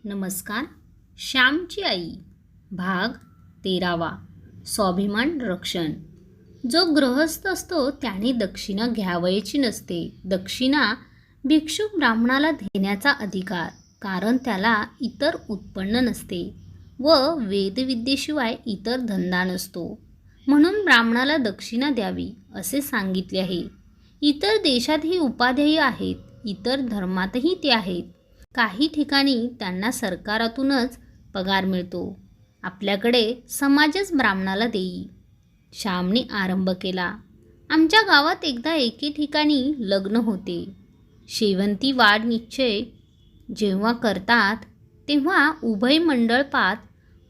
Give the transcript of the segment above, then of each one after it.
नमस्कार. श्यामची आई भाग 13वा. स्वाभिमान रक्षण. जो गृहस्थ असतो त्याने दक्षिणा घ्यावयाची नसते. दक्षिणा भिक्षुक ब्राह्मणाला देण्याचा अधिकार, कारण त्याला इतर उत्पन्न नसते व वेदविद्येशिवाय इतर धंदा नसतो. म्हणून ब्राह्मणाला दक्षिणा द्यावी असे सांगितले आहे. इतर देशातही उपाध्यायी आहेत, इतर धर्मातही ते आहेत. काही ठिकाणी त्यांना सरकारातूनच पगार मिळतो. आपल्याकडे समाजच ब्राह्मणाला देई. श्यामने आरंभ केला. आमच्या गावात एकदा एके ठिकाणी लग्न होते. शेवंती वाढ निश्चय जेव्हा करतात तेव्हा उभय मंडळपात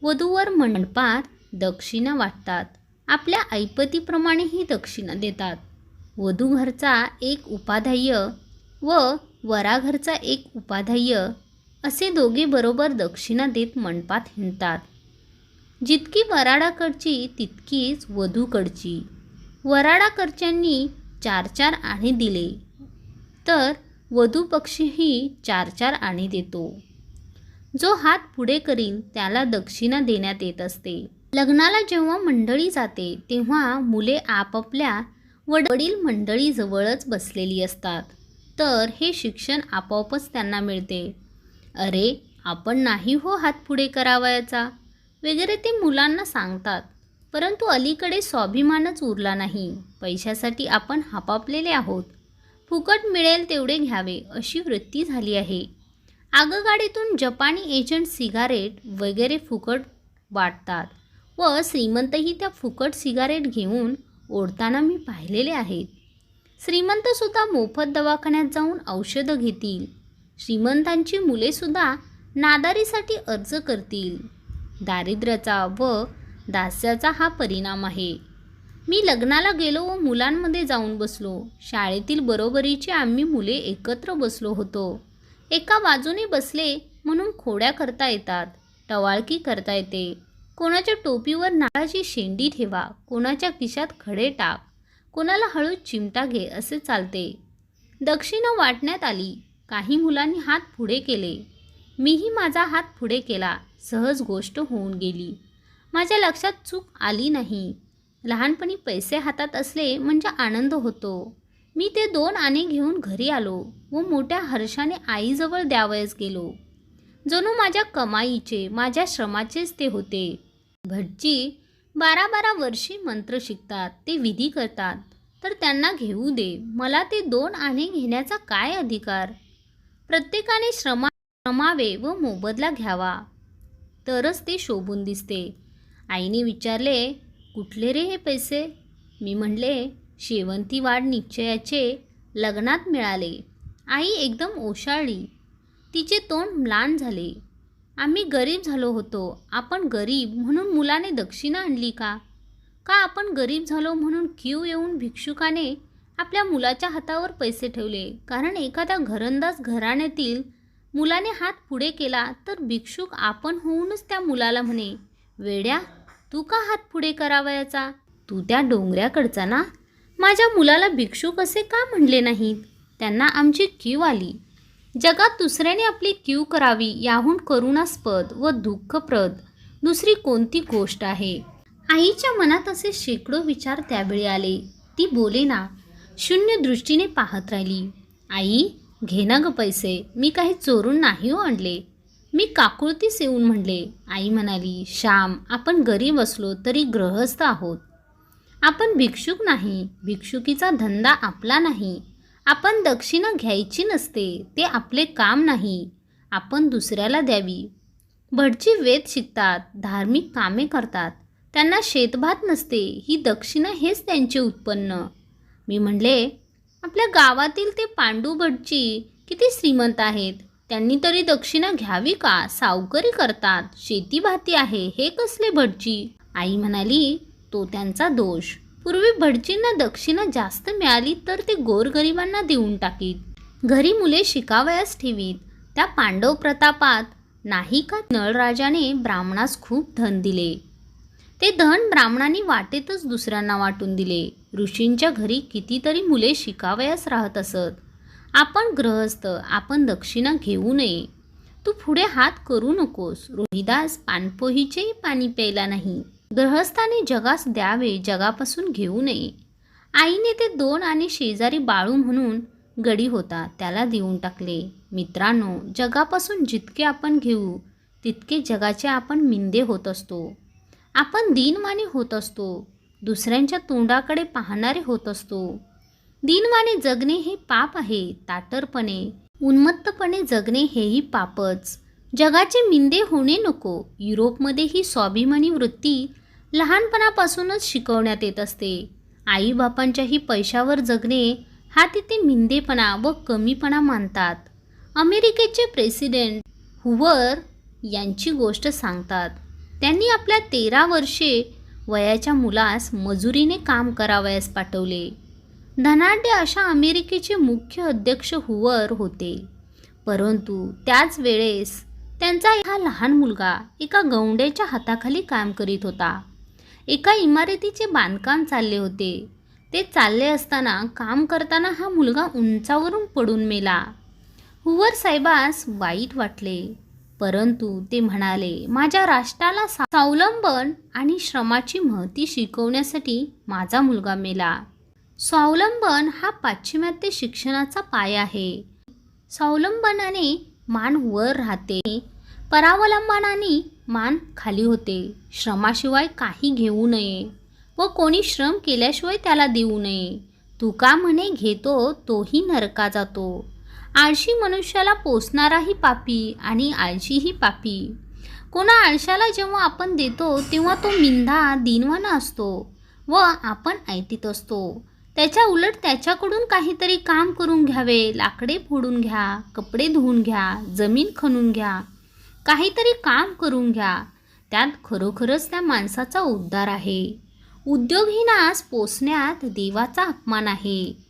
वधूवर मंडपात दक्षिणा वाटतात. आपल्या ऐपतीप्रमाणे ही दक्षिणा देतात. वधू घरचा एक उपाध्याय व वराघरचा एक उपाध्याय असे दोघे बरोबर दक्षिणा देत मंडपात हिंडतात. जितकी वराडाकडची तितकीच वधूकडची. वराडाकडच्यांनी 4-4 आणे दिले तर वधू पक्षीही 4-4 आणे देतो. जो हात पुढे करील त्याला दक्षिणा देण्यात येत असते. लग्नाला जेव्हा मंडळी जाते तेव्हा मुले आपापल्या वडील मंडळी जवळच बसलेली असतात, तर हे शिक्षण आपोआपच त्यांना मिळते. अरे, आपण नाही हो हात पुढे करावयाचा वगैरे ते मुलांना सांगतात. परंतु अलीकडे स्वाभिमानच उरला नाही. पैशासाठी आपण हापापलेले आहोत. फुकट मिळेल तेवढे घ्यावे अशी वृत्ती झाली आहे. आगगाडीतून जपानी एजंट सिगारेट वगैरे फुकट वाटतात व श्रीमंतही त्या फुकट सिगारेट घेऊन ओढताना मी पाहिलेले आहेत. श्रीमंतसुद्धा मोफत दवाखान्यात जाऊन औषधं घेतील. श्रीमंतांची मुलेसुद्धा नादारीसाठी अर्ज करतील. दारिद्र्याचा व दास्याचा हा परिणाम आहे. मी लग्नाला गेलो व मुलांमध्ये जाऊन बसलो. शाळेतील बरोबरीचे आम्ही मुले एकत्र बसलो होतो. एका बाजूने बसले म्हणून खोड्या करता येतात, टवाळकी करता येते. कोणाच्या टोपीवर नारळाची शेंडी ठेवा, कोणाच्या खिशात खडे टाक, कोणाला हळू चिमटा घे असे चालते. दक्षिणा वाटण्यात आली. काही मुलांनी हात पुढे केले. मीही माझा हात पुढे केला. सहज गोष्ट होऊन गेली. माझ्या लक्षात चूक आली नाही. लहानपणी पैसे हातात असले म्हणजे आनंद होतो. मी ते 2 आणे घेऊन घरी आलो व मोठ्या हर्षाने आईजवळ द्यावयास गेलो. जणू माझ्या कमाईचे, माझ्या श्रमाचेच ते होते. भटजी 12-12 वर्षी मंत्र शिकतात, ते विधी करतात, तर त्यांना घेऊ दे. मला ते 2 आणे घेण्याचा काय अधिकार? प्रत्येकाने श्रमावे व मोबदला घ्यावा, तरच ते शोभून दिसते. आईने विचारले, कुठले रे हे पैसे? मी म्हणले, शेवंती वाढ निश्चयाचे लग्नात मिळाले. आई एकदम ओशाळली. तिचे तोंड म्लान झाले. आम्ही गरीब झालो होतो. आपण गरीब म्हणून मुलाने दक्षिणा आणली का? का आपण गरीब झालो म्हणून कीव येऊन भिक्षुकाने आपल्या मुलाच्या हातावर पैसे ठेवले? कारण एखाद्या घरंदाज घराण्यातील मुलाने हात पुढे केला तर भिक्षुक आपण होऊनच त्या मुलाला म्हणे, वेड्या, तू का हात पुढे करावयाचा? तू त्या डोंगऱ्याकडचा ना? माझ्या मुलाला भिक्षुक असे का म्हणले नाहीत? त्यांना आमची कीव आली. जगात दुसऱ्याने आपली कीव करावी याहून करुणास्पद व दुःखप्रद दुसरी कोणती गोष्ट आहे? आईच्या मनात असे शेकडो विचार त्यावेळी आले. ती बोलेना, शून्य दृष्टीने पाहत राहिली. आई, घे ना ग पैसे, मी काही चोरून नाही हो आणले. मी काकुळतीस येऊन म्हणले. आई म्हणाली, श्याम, आपण गरीब असलो तरी गृहस्थ आहोत. आपण भिक्षुक नाही. भिक्षुकीचा धंदा आपला नाही. आपण दक्षिणा घ्यायची नसते, ते आपले काम नाही. आपण दुसऱ्याला द्यावी. भटजी वेद शिकतात, धार्मिक कामे करतात, त्यांना शेतभात नसते. ही दक्षिणा हेच त्यांचे उत्पन्न. मी म्हणले, आपल्या गावातील ते पांडू भटजी किती श्रीमंत आहेत. त्यांनी तरी दक्षिणा घ्यावी का? सावकारी करतात, शेतीभाती आहे, हे कसले भटजी? आई म्हणाली, तो त्यांचा दोष. पूर्वी भटजींना दक्षिणा जास्त मिळाली तर ते गोरगरिबांना देऊन टाकीत. घरी मुले शिकावयास ठेवीत. त्या पांडव प्रतापात नाही का नळराजाने ब्राह्मणास खूप धन दिले. ते धन ब्राह्मणांनी वाटेतच दुसऱ्यांना वाटून दिले. ऋषींच्या घरी कितीतरी मुले शिकावयास राहत असत. आपण गृहस्थ, आपण दक्षिणा घेऊ नये. तू पुढे हात करू नकोस. रोहिदास पानपोईचेही पाणी प्यायला नाही. गृहस्थाने जगास द्यावे, जगापासून घेऊ नये. आईने ते 2 आणि शेजारी बाळू म्हणून गडी होता त्याला देऊन टाकले. मित्रांनो, जगापासून जितके आपण घेऊ तितके जगाचे आपण मिंदे होत असतो. आपण दीनमानी होत असतो. दुसऱ्यांच्या तोंडाकडे पाहणारे होत असतो. दीनमानी जगणे हे पाप आहे. ताटरपणे, उन्मत्तपणे जगणे हेही पापच. जगाचे मिंदे होणे नको. युरोपमध्ये ही स्वाभिमानी वृत्ती लहानपणापासूनच शिकवण्यात येत असते. आईबापांच्याही पैशावर जगणे हा तिथे मिंदेपणा व कमीपणा मानतात. अमेरिकेचे प्रेसिडेंट हुवर यांची गोष्ट सांगतात. त्यांनी आपल्या 13 वर्षे वयाच्या मुलास मजुरीने काम करावयास पाठवले. धनाढ्य अशा अमेरिकेचे मुख्य अध्यक्ष हुवर होते. परंतु त्याच वेळेस त्यांचा हा लहान मुलगा एका गौंड्याच्या हाताखाली काम करीत होता. एका इमारतीचे बांधकाम चालले होते. ते चालले असताना काम करताना हा मुलगा उंचावरून पडून मेला. हुवर साहेबास वाईट वाटले, परंतु ते म्हणाले, माझ्या राष्ट्राला स्वावलंबन आणि श्रमाची महती शिकवण्यासाठी माझा मुलगा मेला. स्वावलंबन हा पाश्चिमात्य शिक्षणाचा पाया आहे. स्वावलंबनाने मान वर राहते, परावलंबनाने मान खाली होते. श्रमाशिवाय काही घेऊ नये व कोणी श्रम केल्याशिवाय त्याला देऊ नये. तुका म्हणे घेतो तोही नरका जातो. आळशी मनुष्याला पोसणाराही पापी आणि आळशीही पापी. कोणा आळशाला जेव्हा आपण देतो तेव्हा तो मिंधा दीनवाना असतो व आपण ऐटीत असतो. त्याच्या उलट त्याच्याकडून काहीतरी काम करून घ्यावे. लाकडे फोडून घ्या, कपडे धुवून घ्या, जमीन खणून घ्या, काहीतरी काम करून घ्या. त्यात खरोखरच त्या माणसाचा उद्धार आहे. उद्योगहीनास पोसण्यात देवाचा अपमान आहे.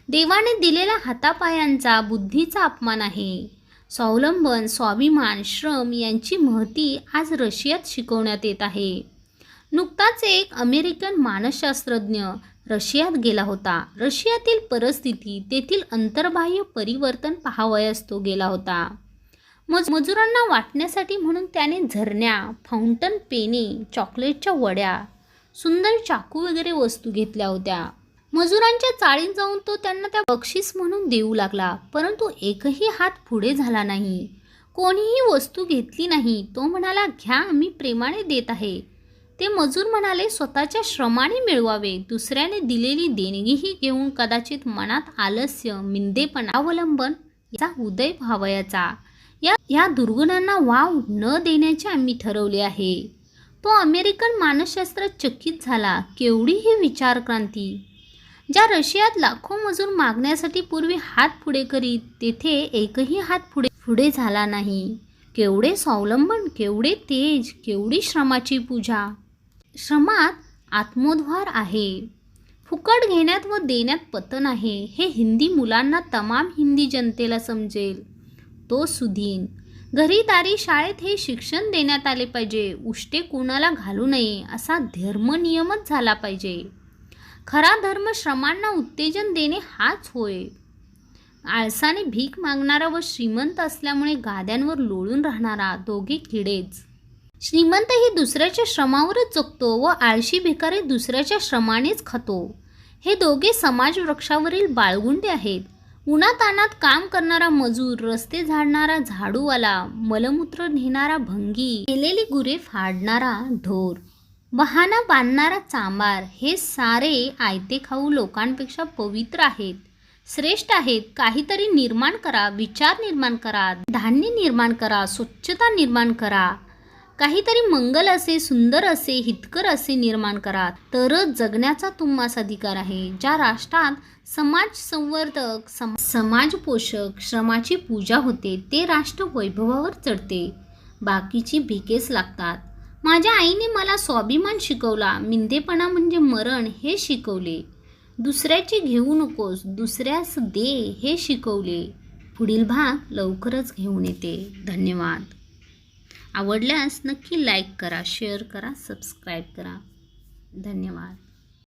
देवाने दिलेल्या हातापायांचा, बुद्धीचा अपमान आहे. स्वावलंबन, स्वाभिमान, श्रम यांची महती आज रशियात शिकवण्यात येत आहे. नुकताच एक अमेरिकन मानसशास्त्रज्ञ रशियात गेला होता. रशियातील परिस्थिती, तेथील अंतर्बाह्य परिवर्तन पाहावयास तो गेला होता. मजुरांना वाटण्यासाठी म्हणून त्याने झरण्या, फाउंटन पेने, चॉकलेटच्या वड्या, सुंदर चाकू वगैरे वस्तू घेतल्या होत्या. मजुरांच्या चाळीत जाऊन तो त्यांना त्या बक्षीस म्हणून देऊ लागला, परंतु एकही हात पुढे झाला नाही. कोणीही वस्तू घेतली नाही. तो म्हणाला, घ्या, मी प्रेमाने देत आहे. ते मजूर म्हणाले, स्वतःच्या श्रमाने मिळवावे. दुसऱ्याने दिलेली देणगीही घेऊन कदाचित मनात आलस्य, मिंदेपणा, अवलंबन याचा उदय व्हावयाचा. या दुर्गुणांना वाव न देण्याचे आम्ही ठरवले आहे. तो अमेरिकन मानसशास्त्र चकित झाला. केवढी ही विचारक्रांती! ज्या रशियात लाखो मजूर मागण्यासाठी पूर्वी हात पुढे करीत, तेथे एकही हात पुढे झाला नाही. केवढे स्वावलंबन, केवढे तेज, केवढी श्रमाची पूजा! श्रमात आत्मोद्धार आहे. फुकट घेण्यात व देण्यात पतन आहे. हे हिंदी मुलांना, तमाम हिंदी जनतेला समजेल. तो सुदीन. घरी दारी शाळेत हे शिक्षण देण्यात आले पाहिजे. उष्टे कोणाला घालू नये असा धर्मनियमच झाला पाहिजे. खरा धर्म श्रमांना उत्तेजन देणे हाच होय. आळसाने भीक मागणारा व श्रीमंत असल्यामुळे गाद्यांवर लोळून राहणारा दोघे किडेच. श्रीमंत ही दुसऱ्याच्या श्रमावरच जगतो व आळशी भिकारी दुसऱ्याच्या श्रमानेच खातो. हे दोघे समाज वृक्षावरील बाळगुंडे आहेत. उन्हातानात काम करणारा मजूर, रस्ते झाडणारा झाडूवाला, मलमूत्र नेणारा भंगी, केलेली गुरे फाडणारा ढोर, बहाणा बांधणारा चांबार, हे सारे आयते खाऊ लोकांपेक्षा पवित्र आहेत, श्रेष्ठ आहेत. काहीतरी निर्माण करा, विचार निर्माण करा, धान्य निर्माण करा, स्वच्छता निर्माण करा, काहीतरी मंगल असे, सुंदर असे, हितकर असे निर्माण करा, तरच जगण्याचा तुम्हास अधिकार आहे. ज्या राष्ट्रात समाज संवर्धक, समाज पोषक, श्रमाची पूजा होते, ते राष्ट्र वैभवावर चढते. बाकीची भिकेच लागतात. माझ्या आईने मला स्वाभिमान शिकवला, मिंदेपणा म्हणजे मरण हे शिकवले. दुसऱ्याचे घेऊ नकोस, दुसऱ्यास दे हे शिकवले. पुढील भाग लवकरच घेऊन येते. धन्यवाद. आवडल्यास नक्की लाईक करा, शेअर करा, सबस्क्राईब करा. धन्यवाद.